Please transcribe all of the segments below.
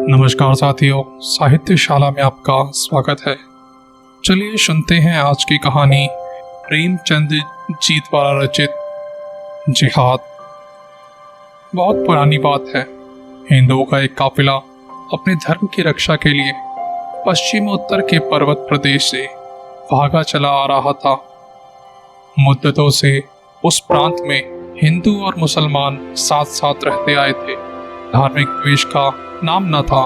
नमस्कार साथियों, साहित्यशाला में आपका स्वागत है। चलिए सुनते हैं आज की कहानी प्रेमचंद जी द्वारा रचित जिहाद। बहुत पुरानी बात है। हिंदुओं का एक काफिला अपने धर्म की रक्षा के लिए पश्चिमोत्तर के पर्वत प्रदेश से भागा चला आ रहा था। मुद्दतों से उस प्रांत में हिंदू और मुसलमान साथ साथ रहते आए थे। धार्मिक द्वेष का नाम न था।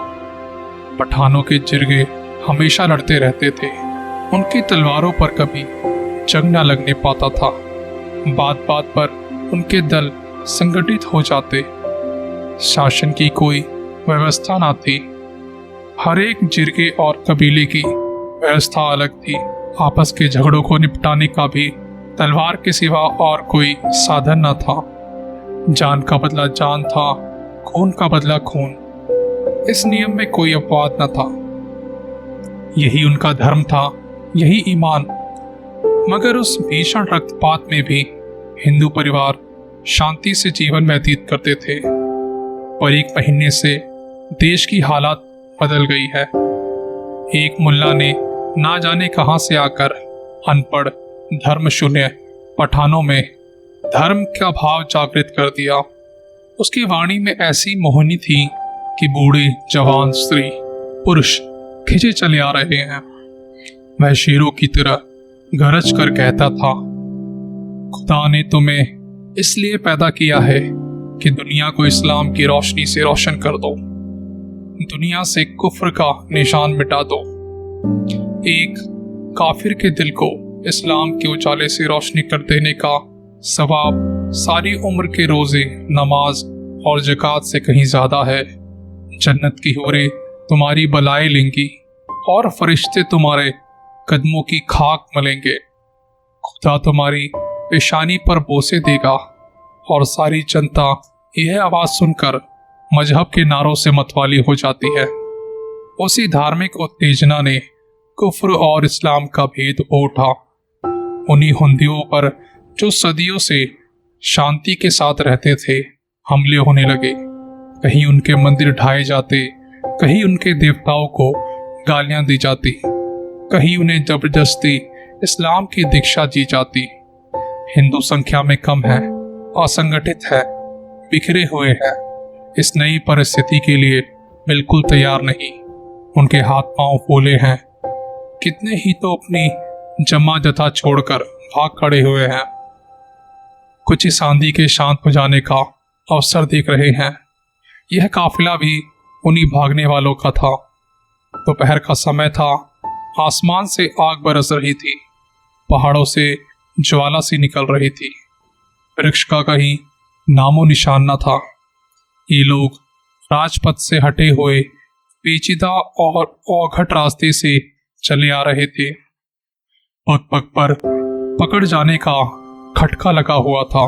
पठानों के जिरगे हमेशा लड़ते रहते थे। उनकी तलवारों पर कभी जंग न लगने पाता था। बात बात पर उनके दल संगठित हो जाते। शासन की कोई व्यवस्था न थी। हर एक जिरगे और कबीले की व्यवस्था अलग थी। आपस के झगड़ों को निपटाने का भी तलवार के सिवा और कोई साधन न था। जान का बदला जान था, खून का बदला खून। इस नियम में कोई अपवाद न था। यही उनका धर्म था, यही ईमान। मगर उस भीषण रक्तपात में भी हिंदू परिवार शांति से जीवन व्यतीत करते थे। पर एक महीने से देश की हालत बदल गई है। एक मुल्ला ने ना जाने कहां से आकर अनपढ़ धर्म शून्य पठानों में धर्म का भाव जागृत कर दिया। उसकी वाणी में ऐसी मोहनी थी कि बूढ़े जवान स्त्री पुरुष खिंचे चले आ रहे हैं। वह शेरों की तरह गरज कर कहता था, खुदा ने तुम्हें इसलिए पैदा किया है कि दुनिया को इस्लाम की रोशनी से रोशन कर दो, दुनिया से कुफ्र का निशान मिटा दो। एक काफिर के दिल को इस्लाम के उजाले से रोशनी कर देने का सवाब सारी उम्र के रोजे, नमाज और ज़कात से कहीं ज्यादा है। जन्नत की हूरें तुम्हारी बलाएं लेंगी और फरिश्ते तुम्हारे कदमों की खाक मलेंगे। खुदा तुम्हारी पेशानी पर बोसे देगा और सारी जनता यह आवाज सुनकर मजहब के नारों से मतवाली हो जाती है। उसी धार्मिक उत्तेजना ने कुफ्र और इस्लाम का भेद उठा। उन्हीं हुंदियों पर जो सदियों से शांति के साथ रहते थे हमले होने लगे। कहीं उनके मंदिर ढाए जाते, कहीं उनके देवताओं को गालियां दी जाती, कहीं उन्हें जबरदस्ती इस्लाम की दीक्षा दी जाती। हिंदू संख्या में कम है, असंगठित है, बिखरे हुए हैं। इस नई परिस्थिति के लिए बिल्कुल तैयार नहीं। उनके हाथ पांव फूले हैं। कितने ही तो अपनी जमा जथा छोड़कर भाग खड़े हुए हैं। कुछ इस आंधी के शांत हो जाने का अवसर देख रहे हैं। यह काफिला भी उन्हीं भागने वालों का था। दोपहर का समय था। आसमान से आग बरस रही थी। पहाड़ों से ज्वाला सी निकल रही थी। वृक्ष का कहीं नामो निशान न था। ये लोग राजपथ से हटे हुए पेचीदा और औघट रास्ते से चले आ रहे थे। पग पग पर पकड़ जाने का खटका लगा हुआ था।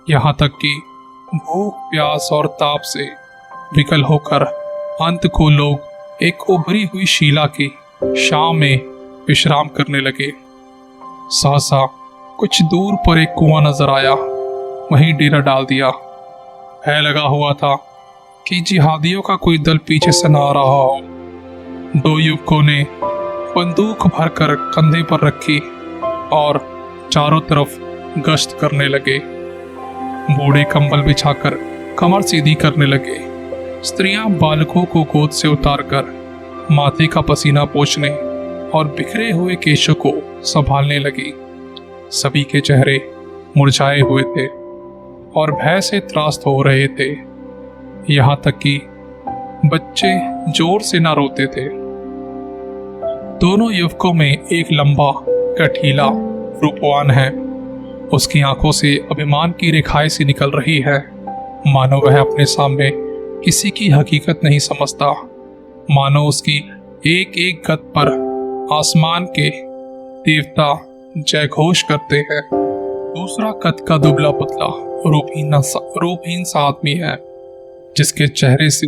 यहाँ तक कि भूख, प्यास और ताप से विकल होकर अंत को लोग एक उभरी हुई शीला की शाम में विश्राम करने लगे। सहसा कुछ दूर पर एक कुआं नजर आया। वहीं डेरा डाल दिया। भय लगा हुआ था कि जिहादियों का कोई दल पीछे से न आ रहा हो। दो युवकों ने बंदूक भरकर कंधे पर रखी और चारों तरफ गश्त करने लगे। बूढ़े कंबल बिछाकर कमर सीधी करने लगे। स्त्रियां बालकों को गोद से उतारकर माथे का पसीना पोंछने और बिखरे हुए केशों को संभालने लगी। सभी के चेहरे मुरझाए हुए थे और भय से त्रास्त हो रहे थे। यहाँ तक कि बच्चे जोर से ना रोते थे। दोनों युवकों में एक लंबा, गठीला, रूपवान है। उसकी आंखों से अभिमान की रेखाएं सी निकल रही है। मानो वह अपने सामने किसी की हकीकत नहीं समझता। मानो उसकी एक एक गत पर आसमान के देवता जय घोष करते हैं। दूसरा कद का दुबला पतला रूपहीन सा आदमी है, जिसके चेहरे से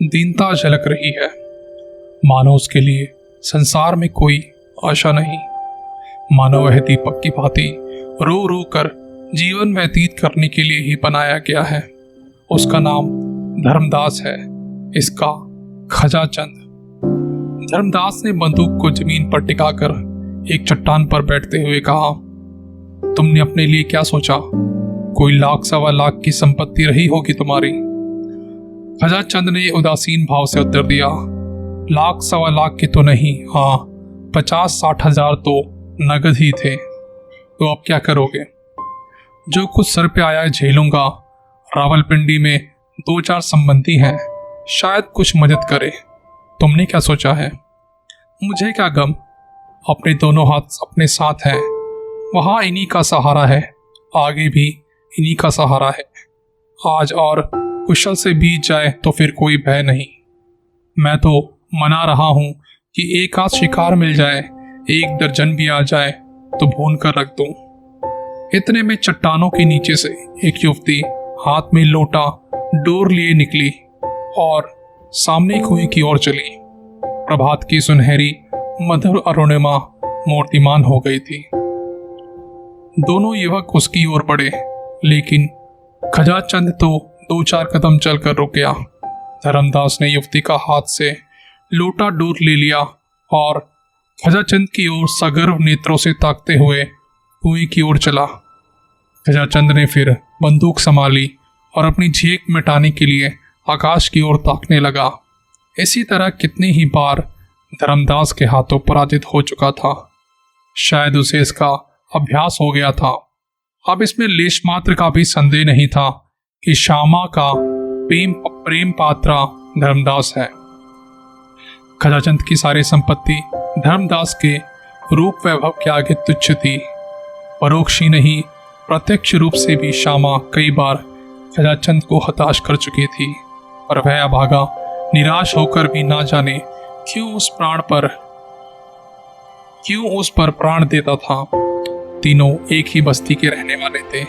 दीनता झलक रही है। मानो उसके लिए संसार में कोई आशा नहीं। मानो वह दीपक की भांति रो रो कर जीवन व्यतीत करने के लिए ही बनाया गया है। उसका नाम धर्मदास है। इसका खजाचंद। धर्मदास ने बंदूक को जमीन पर टिकाकर एक चट्टान पर बैठते हुए कहा, तुमने अपने लिए क्या सोचा? कोई लाख सवा लाख की संपत्ति रही होगी तुम्हारी। खजाचंद ने उदासीन भाव से उत्तर दिया, लाख सवा लाख की तो नहीं, हाँ 50-60 हजार तो नगद ही थे। तो अब क्या करोगे? जो कुछ सर पे आया है झेलूंगा। रावलपिंडी में 2-4 संबंधी हैं, शायद कुछ मदद करे। तुमने क्या सोचा है? मुझे क्या गम, अपने दोनों हाथ अपने साथ हैं। वहां इन्हीं का सहारा है, आगे भी इन्हीं का सहारा है। आज और कुशल से बीत जाए तो फिर कोई भय नहीं। मैं तो मना रहा हूं कि एक आध शिकार मिल जाए, 1 दर्जन भी आ जाए तो भून कर रख दूं। इतने में चट्टानों के नीचे से एक युवती हाथ में लोटा डोर लिए निकली और सामने कुएं की ओर चली। प्रभात की सुनहरी मधुर अरुणिमा मूर्तिमान हो गई थी। दोनों युवक उसकी ओर बढ़े, लेकिन खजाचंद तो 2-4 कदम चलकर रुक गया। धर्मदास ने युवती का हाथ से लोटा डोर ले लिया और खजाचंद की ओर सगर्व नेत्रों से ताकते हुए कुएं की ओर चला। खजाचंद ने फिर बंदूक संभाली और अपनी झेक मिटाने के लिए आकाश की ओर ताकने लगा। इसी तरह कितनी ही बार धर्मदास के हाथों पराजित हो चुका था। शायद उसे इसका अभ्यास हो गया था। अब इसमें लेश मात्र का भी संदेह नहीं था कि श्यामा का प्रेम पात्रा धर्मदास है। खजाचंद की सारी संपत्ति धर्मदास के रूप वैभव के आगे तुच्छ थी। परोक्ष ही नहीं, प्रत्यक्ष रूप से भी श्यामा कई बार खजाचंद को हताश कर चुकी थी, और वह अभागा निराश होकर भी ना जाने क्यों उस पर प्राण देता था। तीनों एक ही बस्ती के रहने वाले थे।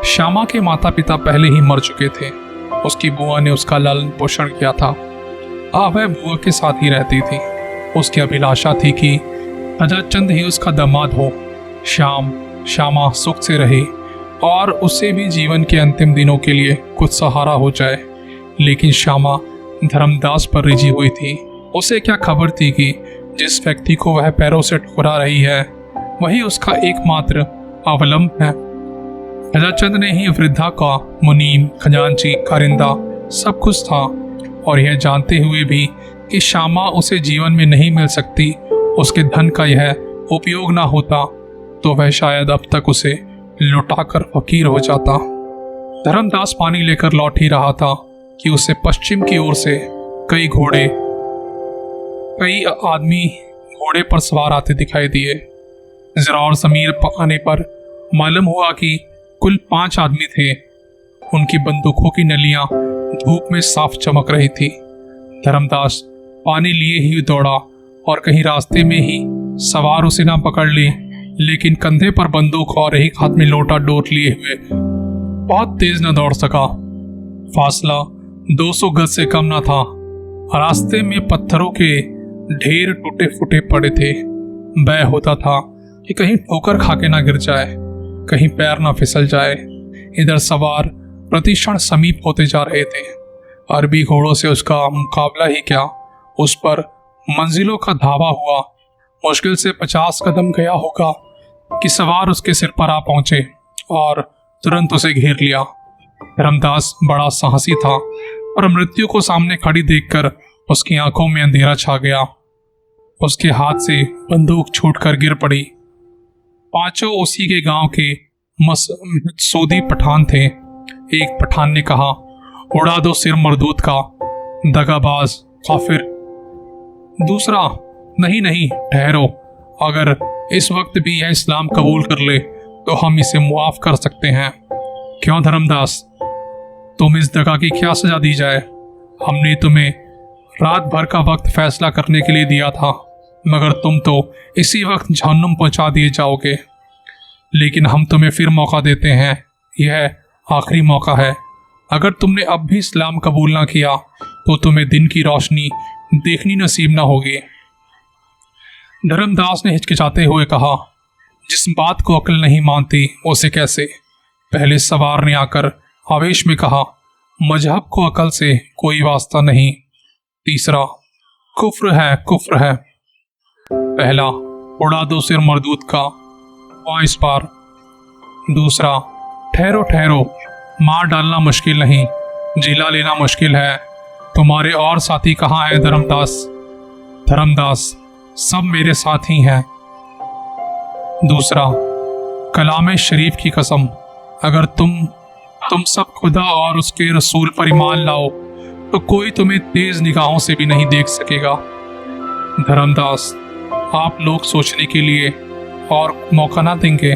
श्यामा के माता पिता पहले ही मर चुके थे। उसकी बुआ ने उसका लालन पोषण किया था। वह बुआ के साथ ही रहती थी। उसकी अभिलाषा थी कि खजाचंद ही उसका दामाद हो। श्यामा सुख से रहे और उससे भी जीवन के अंतिम दिनों के लिए कुछ सहारा हो जाए। लेकिन श्यामा धर्मदास पर रिझी हुई थी। उसे क्या खबर थी कि जिस व्यक्ति को वह पैरों से ठुकरा रही है वही उसका एकमात्र अवलंब है। खजाचंद ने ही वृद्धा का मुनीम, खजांची, कारिंदा सब कुछ था, और यह जानते हुए भी कि श्यामा उसे जीवन में नहीं मिल सकती, उसके धन का यह उपयोग ना होता तो वह शायद अब तक उसे लुटाकर फकीर हो जाता। धर्मदास पानी लेकर लौट ही रहा था कि उसे पश्चिम की ओर से कई आदमी घोड़े पर सवार आते दिखाई दिए। जरा और समीर आने पर मालूम हुआ कि कुल 5 आदमी थे। उनकी बंदूकों की नलियां धूप में साफ चमक रही थी। धर्मदास पानी लिए ही दौड़ा और कहीं रास्ते में ही सवार उसे ना पकड़ ले, लेकिन कंधे पर बंदूक और एक हाथ में लोटा डोर लिए हुए बहुत तेज न दौड़ सका। फासला 200 गज से कम न था। रास्ते में पत्थरों के ढेर टूटे फूटे पड़े थे। भय होता था कि कहीं ठोकर खाके ना गिर जाए, कहीं पैर ना फिसल जाए। इधर सवार प्रतिक्षण समीप होते जा रहे थे। अरबी घोड़ों से उसका मुकाबला ही क्या, उस पर मंजिलों का धावा हुआ। मुश्किल से 50 कदम गया होगा कि सवार उसके सिर पर आ पहुंचे और तुरंत उसे घेर लिया। धर्मदास बड़ा साहसी था और मृत्यु को सामने खड़ी देखकर उसकी आंखों में अंधेरा छा गया। उसके हाथ से बंदूक छूटकर गिर पड़ी। 5 उसी के गांव के सूदी पठान थे। एक पठान ने कहा, उड़ा दो सिर मरदूत का, दगाबाज काफिर। दूसरा, नहीं ठहरो, अगर इस वक्त भी यह इस्लाम कबूल कर ले तो हम इसे मुआफ कर सकते हैं। क्यों धर्मदास, तुम इस दगा की क्या सजा दी जाए? हमने तुम्हें रात भर का वक्त फैसला करने के लिए दिया था, मगर तुम तो इसी वक्त जहन्नुम पहुंचा दिए जाओगे। लेकिन हम तुम्हें फिर मौका देते हैं, यह आखिरी मौका है। अगर तुमने अब भी इस्लाम कबूल ना किया तो तुम्हें दिन की रोशनी देखनी नसीब ना होगी। धर्मदास ने हिचकिचाते हुए कहा, जिस बात को अक्ल नहीं मानती उसे कैसे? पहले सवार ने आकर आवेश में कहा, मजहब को अकल से कोई वास्ता नहीं। तीसरा, कुफ्र है, कुफ्र है। पहला, उड़ा दो सिर मरदूत का, हुआ इस बार। दूसरा, ठहरो ठहरो, मार डालना मुश्किल नहीं, जिला लेना मुश्किल है। तुम्हारे और साथी कहाँ हैं धर्मदास? धर्मदास, सब मेरे साथ ही हैं। दूसरा, कलाम शरीफ की कसम, अगर तुम सब खुदा और उसके रसूल पर ईमान लाओ तो कोई तुम्हें तेज निगाहों से भी नहीं देख सकेगा। धर्मदास, आप लोग सोचने के लिए और मौका ना देंगे?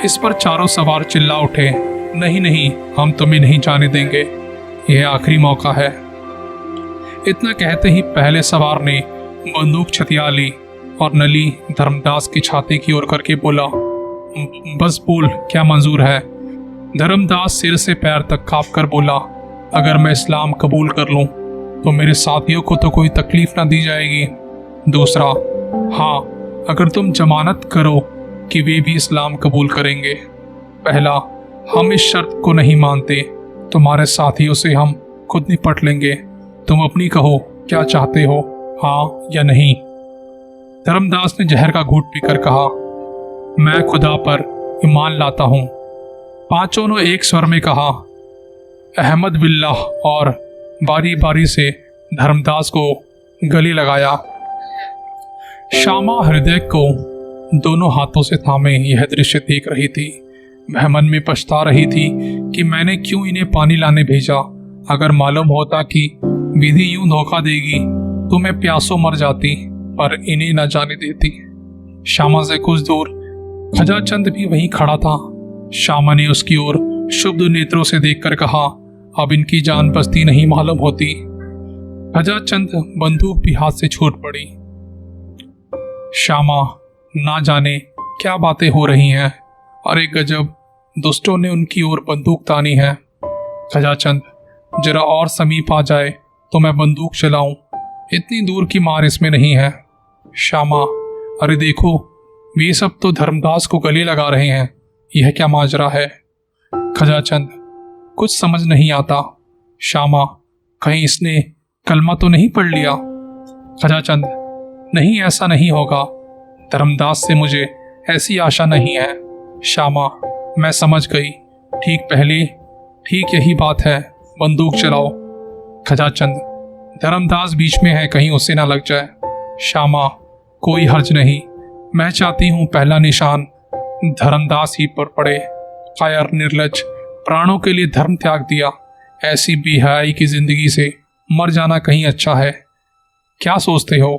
इस पर चारों सवार चिल्ला उठे, नहीं नहीं, हम तुम्हें नहीं जाने देंगे, यह आखिरी मौका है। इतना कहते ही पहले सवार ने बंदूक छतिया ली और नली धर्मदास की छाती की ओर करके बोला, बस बोल, क्या मंजूर है? धर्मदास सिर से पैर तक कांप कर बोला, अगर मैं इस्लाम कबूल कर लूं तो मेरे साथियों को तो कोई तकलीफ ना दी जाएगी। दूसरा, हाँ, अगर तुम जमानत करो कि वे भी इस्लाम कबूल करेंगे। पहला, हम इस शर्त को नहीं मानते, तुम्हारे साथियों से हम खुद निपट लेंगे, तुम अपनी कहो, क्या चाहते हो, हाँ या नहीं? धर्मदास ने जहर का घूंट पीकर कहा, मैं खुदा पर ईमान लाता हूँ। पांचों ने एक स्वर में कहा, अहमद बिल्लाह, और बारी बारी से धर्मदास को गले लगाया। शामा हृदय को दोनों हाथों से थामे यह दृश्य देख रही थी। वह मन में पछता रही थी कि मैंने क्यों इन्हें पानी लाने भेजा। अगर मालूम होता कि विधि यूं धोखा देगी तो मैं प्यासों मर जाती, पर इन्हें न जाने देती। शामा से कुछ दूर खजाचंद भी वहीं खड़ा था। शामा ने उसकी ओर शुभ नेत्रों से देखकर कहा, अब इनकी जान बचती नहीं मालूम होती। खजाचंद बंदूक भी हाथ से छूट पड़ी। शामा, ना जाने क्या बातें हो रही हैं, अरे गजब, दुष्टों ने उनकी ओर बंदूक तानी है। खजाचंद, जरा और समीप आ जाए तो मैं बंदूक चलाऊं, इतनी दूर की मार इसमें नहीं है। शामा, अरे देखो, वे सब तो धर्मदास को गले लगा रहे हैं, यह क्या माजरा है? खजाचंद, कुछ समझ नहीं आता। शामा, कहीं इसने कलमा तो नहीं पढ़ लिया? खजाचंद, नहीं, ऐसा नहीं होगा, धर्मदास से मुझे ऐसी आशा नहीं है। शामा, मैं समझ गई, ठीक यही बात है, बंदूक चलाओ। खजाचंद, धर्मदास बीच में है, कहीं उसे ना लग जाए। शामा, कोई हर्ज नहीं, मैं चाहती हूं पहला निशान धर्मदास ही पर पड़े। कायर, निर्लज, प्राणों के लिए धर्म त्याग दिया, ऐसी बेहयाई की जिंदगी से मर जाना कहीं अच्छा है। क्या सोचते हो?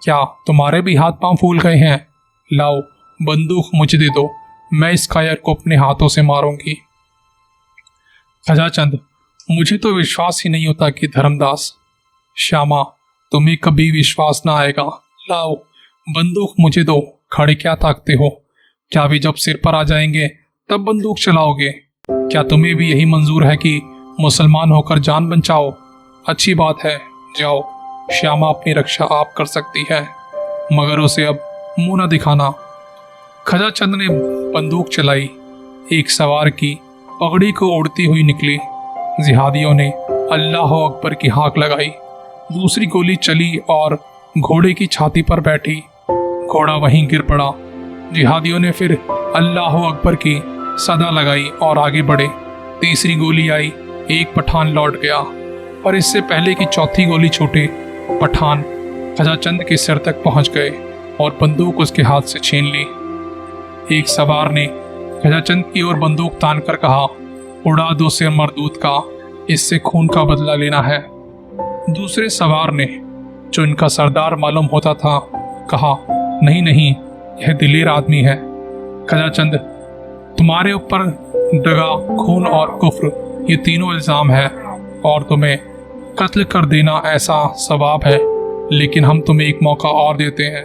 क्या तुम्हारे भी हाथ पांव फूल गए हैं? लाओ, बंदूक मुझे दे दो, मैं इस कायर को अपने हाथों से मारूंगी। खजाचंद, मुझे तो विश्वास ही नहीं होता कि धर्मदास। श्यामा, तुम्हें कभी विश्वास ना आएगा, लाओ बंदूक मुझे दो, खड़े क्या ताकते हो? क्या वे जब सिर पर आ जाएंगे तब बंदूक चलाओगे? क्या तुम्हें भी यही मंजूर है कि मुसलमान होकर जान बचाओ? अच्छी बात है, जाओ, श्यामा अपनी रक्षा आप कर सकती है, मगर उसे अब मुंह न दिखाना। खजाचंद ने बंदूक चलाई, एक सवार की पगड़ी को उड़ती हुई निकली। जिहादियों ने अल्लाह अकबर की हाक लगाई, दूसरी गोली चली और घोड़े की छाती पर बैठी। घोड़ा वहीं गिर पड़ा। जिहादियों ने फिर अल्लाह अकबर की सदा लगाई और आगे बढ़े। तीसरी गोली आई, एक पठान लौट गया, पर इससे पहले कि चौथी गोली छूटे, पठान खजाचंद के सिर तक पहुंच गए और बंदूक उसके हाथ से छीन ली। एक सवार ने खजाचंद की ओर बंदूक तान कर कहा, उड़ा दो सिर मरदूत का, इससे खून का बदला लेना है। दूसरे सवार ने, जो इनका सरदार मालूम होता था, कहा, नहीं नहीं, यह दिलेर आदमी है। खजाचंद, तुम्हारे ऊपर दगा, खून और कुफ्र, ये तीनों इल्जाम है और तुम्हें कत्ल कर देना ऐसा सवाब है, लेकिन हम तुम्हें एक मौका और देते हैं।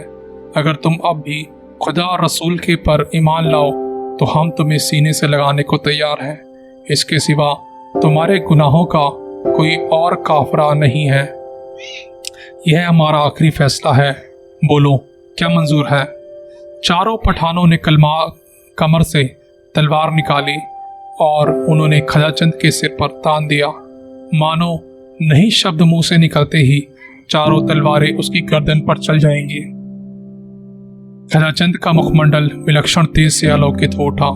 अगर तुम अब भी खुदा और रसूल के पर ईमान लाओ तो हम तुम्हें सीने से लगाने को तैयार हैं। इसके सिवा तुम्हारे गुनाहों का कोई और काफरा नहीं है। यह हमारा आखिरी फैसला है, बोलो क्या मंजूर है? चारों पठानों ने कमर से तलवार निकाली और उन्होंने खजाचंद के सिर पर तान दिया। मानो नहीं शब्द मुंह से निकलते ही चारों तलवारें उसकी गर्दन पर चल जाएंगी। खजाचंद का मुखमंडल विलक्षण तेज से आलोकित हो उठा।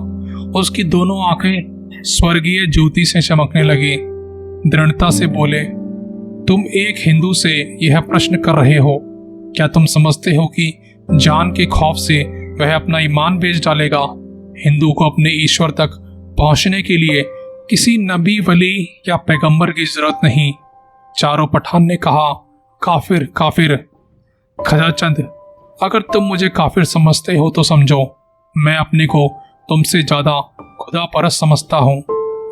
उसकी दोनों आंखें स्वर्गीय ज्योति से चमकने लगी। दृढ़ता से बोले, तुम एक हिंदू से यह प्रश्न कर रहे हो, क्या तुम समझते हो कि जान के खौफ से वह अपना ईमान बेच डालेगा? हिंदू को अपने ईश्वर तक पहुंचने के लिए किसी नबी, वली या पैगंबर की जरूरत नहीं। चारों पठान ने कहा, काफिर काफिर। खजाचंद, अगर तुम मुझे काफिर समझते हो तो समझो, मैं अपने को तुमसे ज्यादा खुदा परस्त समझता हूँ।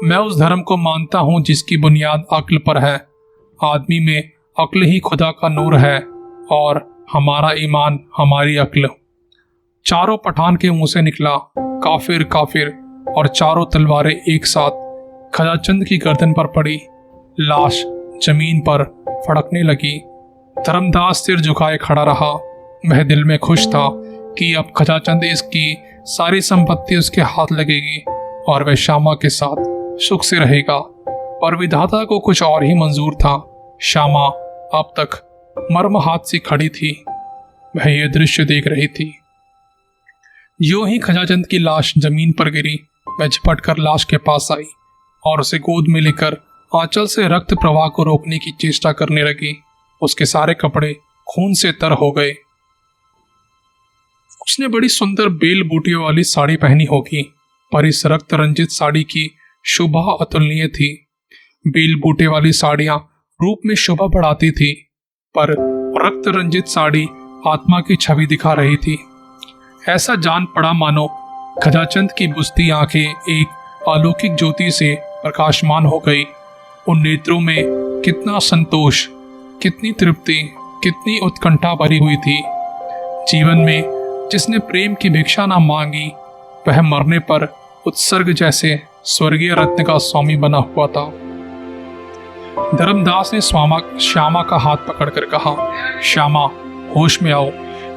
मैं उस धर्म को मानता हूँ जिसकी बुनियाद अक्ल पर है। आदमी में अक्ल ही खुदा का नूर है और हमारा ईमान हमारी अक्ल। चारों पठान के मुंह से निकला, काफिर काफिर, और चारों तलवारें एक साथ खजाचंद की गर्दन पर पड़ी। लाश जमीन पर फड़कने लगी। धर्मदास सिर झुकाए खड़ा रहा। वह दिल में खुश था कि अब खजाचंद इसकी सारी संपत्ति उसके हाथ लगेगी और वह श्यामा के साथ सुख से रहेगा। पर विधाता को कुछ और ही मंजूर था। श्यामा अब तक मर्म हाथ सी खड़ी थी। वह यह दृश्य देख रही थी। यूं ही खजाचंद की लाश जमीन पर गिरी, वह झपट कर लाश के पास आई और उसे गोद में लेकर आंचल से रक्त प्रवाह को रोकने की चेष्टा करने लगी। उसके सारे कपड़े खून से तर हो गए। उसने बड़ी सुंदर बेल बूटियों वाली साड़ी पहनी होगी, पर इस रक्त रंजित साड़ी की शोभा अतुलनीय थी। बेल बूटे वाली साड़ियां रूप में शोभा बढ़ाती थी, पर रक्त रंजित साड़ी आत्मा की छवि दिखा रही थी। ऐसा जान पड़ा मानो खजाचंद की बुझती आंखें एक अलौकिक ज्योति से प्रकाशमान हो गई। उन नेत्रों में कितना संतोष, कितनी तृप्ति, कितनी उत्कंठा भरी हुई थी। जीवन में जिसने प्रेम की भिक्षा ना मांगी, वह मरने पर उत्सर्ग जैसे स्वर्गीय रत्न का स्वामी बना हुआ था। धर्मदास ने श्यामा का हाथ पकड़कर कहा, श्यामा, होश में आओ।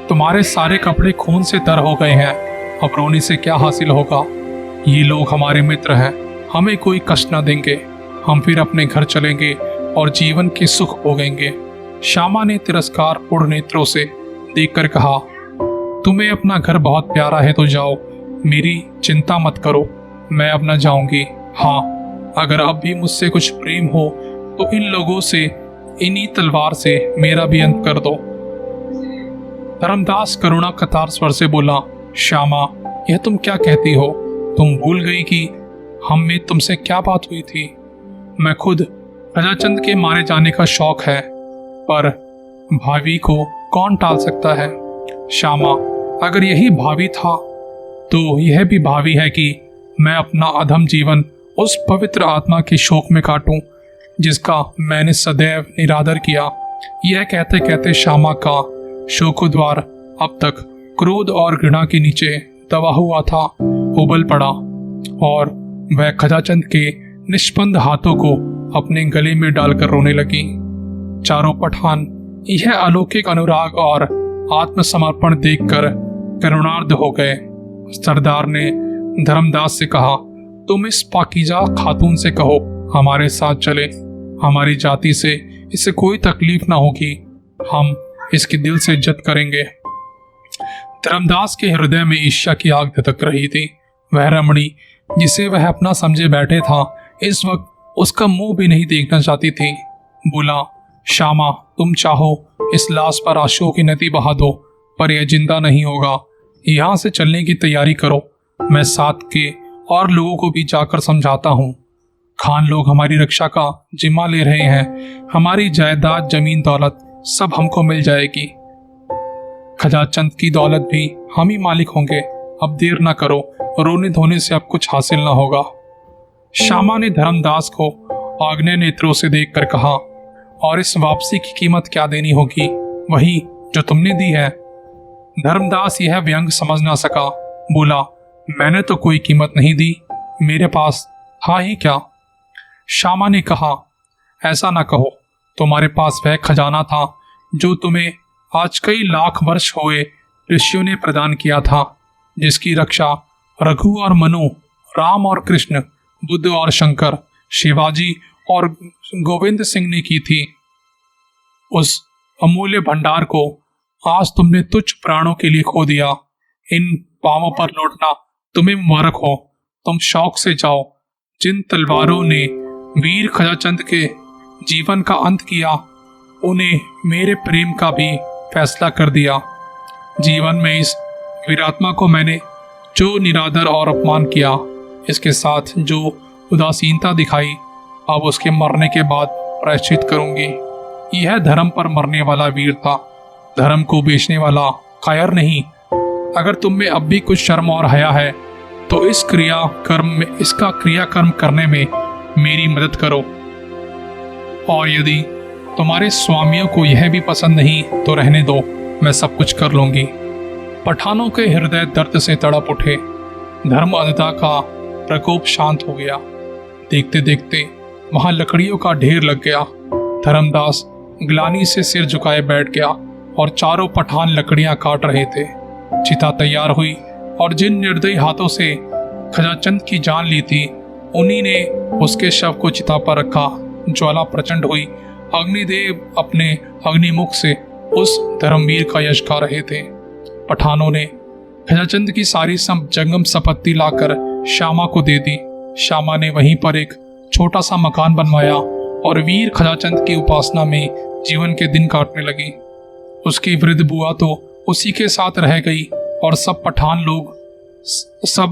तुम्हारे सारे कपड़े खून से तर हो गए हैं। अब रोने से क्या हासिल होगा? ये लोग हमारे मित्र हैं, हमें कोई कष्ट न देंगे। हम फिर अपने घर चलेंगे और जीवन के सुख भोगेंगे। श्यामा ने तिरस्कारपूर्ण नेत्रों से देखकर कहा, तुम्हें अपना घर बहुत प्यारा है तो जाओ, मेरी चिंता मत करो, मैं अब न जाऊंगी। हाँ, अगर अब भी मुझसे कुछ प्रेम हो तो इन लोगों से, इन्हीं तलवार से मेरा भी अंत कर दो। धर्मदास करुणा कतार स्वर से बोला, श्यामा, यह तुम क्या कहती हो? तुम भूल गई कि हम में तुमसे क्या बात हुई थी? मैं खुद खजाचंद के मारे जाने का शौक है, पर भावी को कौन टाल सकता है? श्यामा, अगर यही भावी था तो यह भी भावी है कि मैं अपना अधम जीवन उस पवित्र आत्मा के शोक में काटूं जिसका मैंने सदैव निरादर किया। यह कहते कहते श्यामा का शोकोद्वार अब तक क्रोध और घृणा के नीचे दबा हुआ था, उबल पड़ा और वह खजाचंद के निष्पंद हाथों को अपने गले में डालकर रोने लगी। चारों पठान यह अलौकिक अनुराग और आत्मसमर्पण देखकर करुणार्ध हो गए। सरदार ने धर्मदास से कहा, तुम इस पाकीजा खातून से कहो हमारे साथ चले। हमारी जाति से इसे कोई तकलीफ ना होगी, हम इसकी दिल से इज्जत करेंगे। धर्मदास के हृदय में ईर्ष्या की आग धधक रही थी। वह रमणी जिसे वह अपना समझे बैठे था, इस वक्त उसका मुंह भी नहीं देखना चाहती थी। बोला, श्यामा, तुम चाहो इस लाश पर आंसुओं की नदी बहा दो, पर यह जिंदा नहीं होगा। यहाँ से चलने की तैयारी करो। मैं साथ के और लोगों को भी जाकर समझाता हूँ। खान लोग हमारी रक्षा का जिम्मा ले रहे हैं। हमारी जायदाद, जमीन, दौलत सब हमको मिल जाएगी। खजाचंद की दौलत भी हम ही मालिक होंगे। अब देर ना करो, रोने धोने से अब कुछ हासिल ना होगा। श्यामा ने धर्मदास को आग्नेय नेत्रों से देखकर कहा, और इस वापसी की कीमत क्या देनी होगी? वही जो तुमने दी है। धर्मदास यह व्यंग समझ ना सका। बोला, मैंने तो कोई कीमत नहीं दी, मेरे पास था ही क्या? श्यामा ने कहा, ऐसा ना कहो। तुम्हारे पास वह खजाना था जो तुम्हें आज कई लाख वर्ष हुए ऋषियों ने प्रदान किया था, जिसकी रक्षा रघु और मनु, राम और कृष्ण, बुद्ध और शंकर, शिवाजी और गोविंद सिंह ने की थी। उस अमूल्य भंडार को आज तुमने तुच्छ प्राणों के लिए खो दिया। इन पांवों पर लौटना तुम्हें मुबारक हो। तुम शौक से जाओ। जिन तलवारों ने वीर खजाचंद के जीवन का अंत किया, उन्हें मेरे प्रेम का भी फैसला कर दिया। जीवन में इस वीरात्मा को मैंने जो निरादर और अपमान किया, इसके साथ जो उदासीनता दिखाई, अब उसके मरने के बाद प्रायश्चित करूंगी। यह धर्म पर मरने वाला वीर था, धर्म को बेचने वाला कायर नहीं। अगर तुम में अब भी कुछ शर्म और हया है तो इसका क्रियाकर्म करने में मेरी मदद करो। और यदि तुम्हारे स्वामियों को यह भी पसंद नहीं तो रहने दो, मैं सब कुछ कर लूंगी। पठानों के हृदय दर्द से तड़प उठे। धर्म अंधता का प्रकोप शांत हो गया। देखते देखते वहां लकड़ियों का ढेर लग गया। धर्मदास ग्लानि से सिर झुकाए बैठ गया और चारों पठान लकड़ियां काट रहे थे। चिता तैयार हुई और जिन निर्दयी हाथों से खजाचंद की जान ली थी, उन्हीं ने उसके शव को चिता पर रखा। ज्वाला प्रचंड हुई। अग्निदेव अपने अग्निमुख से उस धर्मवीर का यश गा रहे थे। पठानों ने खजाचंद की सारी जंगम संपत्ति लाकर श्यामा को दे दी। श्यामा ने वहीं पर एक छोटा सा मकान बनवाया और वीर खजाचंद की उपासना में जीवन के दिन काटने लगी। उसकी वृद्ध बुआ तो उसी के साथ रह गई और सब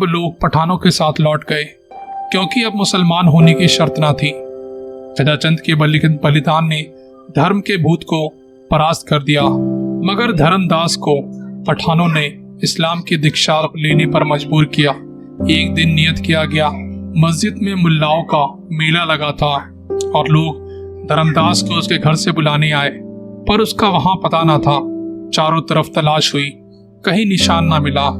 लोग पठानों के साथ लौट गए, क्योंकि अब मुसलमान होने की शर्त ना थी। खजाचंद के बलिदान ने धर्म के भूत को परास्त कर दिया, मगर धर्मदास को पठानों ने इस्लाम की दीक्षा लेने पर मजबूर किया। एक दिन नियत किया गया, मस्जिद में मुल्लाओं का मेला लगा था और लोग धर्मदास को उसके घर से बुलाने आए, पर उसका वहां पता ना था। चारों तरफ तलाश हुई, कहीं निशान ना मिला।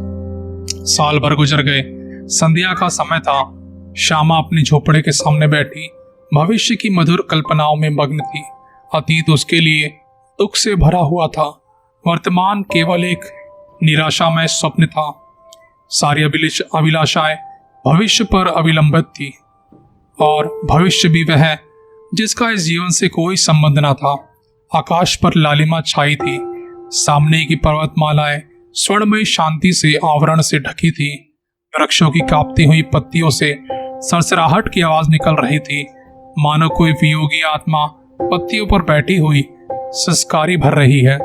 साल भर गुजर गए। संध्या का समय था। श्यामा अपनी झोपड़े के सामने बैठी भविष्य की मधुर कल्पनाओं में मग्न थी। अतीत उसके लिए दुख से भरा हुआ था, वर्तमान केवल एक निराशामय स्वप्न था। सारी अभिलाषाएं भविष्य पर अविलंबित थी, और भविष्य भी वह जिसका इस जीवन से कोई संबंध न था। आकाश पर लालिमा छाई थी। सामने की पर्वतमालाएं स्वर्णमयी शांति से आवरण से ढकी थी। वृक्षों की कांपती हुई पत्तियों से सरसराहट की आवाज निकल रही थी, मानो कोई वियोगी आत्मा पत्तियों पर बैठी हुई संस्कारी भर रही है।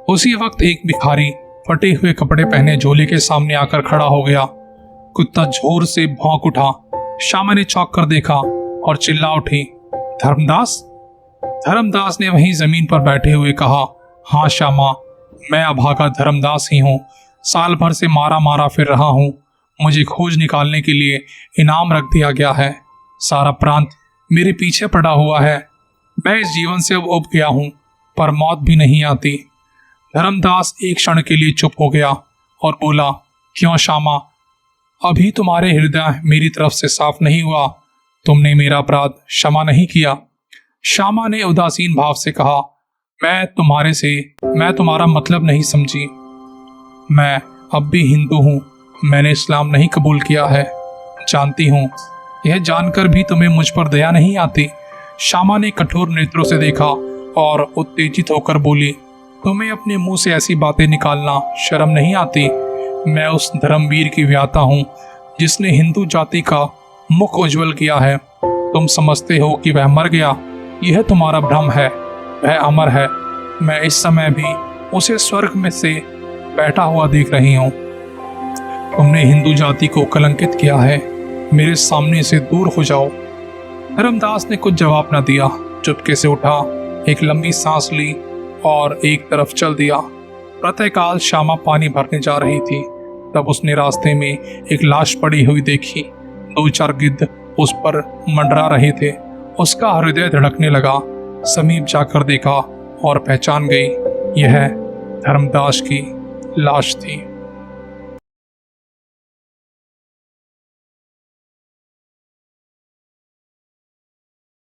उसी वक्त एक भिखारी फटे हुए कपड़े पहने झोले के सामने आकर खड़ा हो गया। कुत्ता जोर से भौंक उठा। श्यामा ने चौंक कर देखा और चिल्ला उठी, धर्मदास। धर्मदास ने वहीं जमीन पर बैठे हुए कहा, हाँ श्यामा, मैं अभागा धर्मदास ही हूँ। साल भर से मारा मारा फिर रहा हूँ। मुझे खोज निकालने के लिए इनाम रख दिया गया है। सारा प्रांत मेरे पीछे पड़ा हुआ है। मैं इस जीवन से अब उब गया हूँ, पर मौत भी नहीं आती। धर्मदास एक क्षण के लिए चुप हो गया और बोला, क्यों श्यामा, अभी तुम्हारे हृदय मेरी तरफ से साफ नहीं हुआ? तुमने मेरा अपराध क्षमा नहीं किया? श्यामा ने उदासीन भाव से कहा, मैं तुम्हारा मतलब नहीं समझी। मैं अब भी हिंदू हूँ। मैंने इस्लाम नहीं कबूल किया है। जानती हूँ, यह जानकर भी तुम्हें मुझ पर दया नहीं आती। श्यामा ने कठोर नेत्रों से देखा और उत्तेजित होकर बोली, तुम्हें अपने मुंह से ऐसी बातें निकालना शर्म नहीं आती? मैं उस धर्मवीर की व्याता हूँ जिसने हिंदू जाति का मुख उज्जवल किया है। तुम समझते हो कि वह मर गया। यह तुम्हारा भ्रम है। वह अमर है। मैं इस समय भी उसे स्वर्ग में से बैठा हुआ देख रही हूँ। तुमने हिंदू जाति को कलंकित किया है। मेरे सामने से दूर हो जाओ। धर्मदास ने कुछ जवाब न दिया। चुपके से उठा, एक लंबी सांस ली और एक तरफ चल दिया। प्रातःकाल श्यामा पानी भरने जा रही थी, तब उसने रास्ते में एक लाश पड़ी हुई देखी। 2-4 गिद्ध उस पर मंडरा रहे थे। उसका हृदय धड़कने लगा। समीप जाकर देखा और पहचान गई, यह धर्मदास की लाश थी।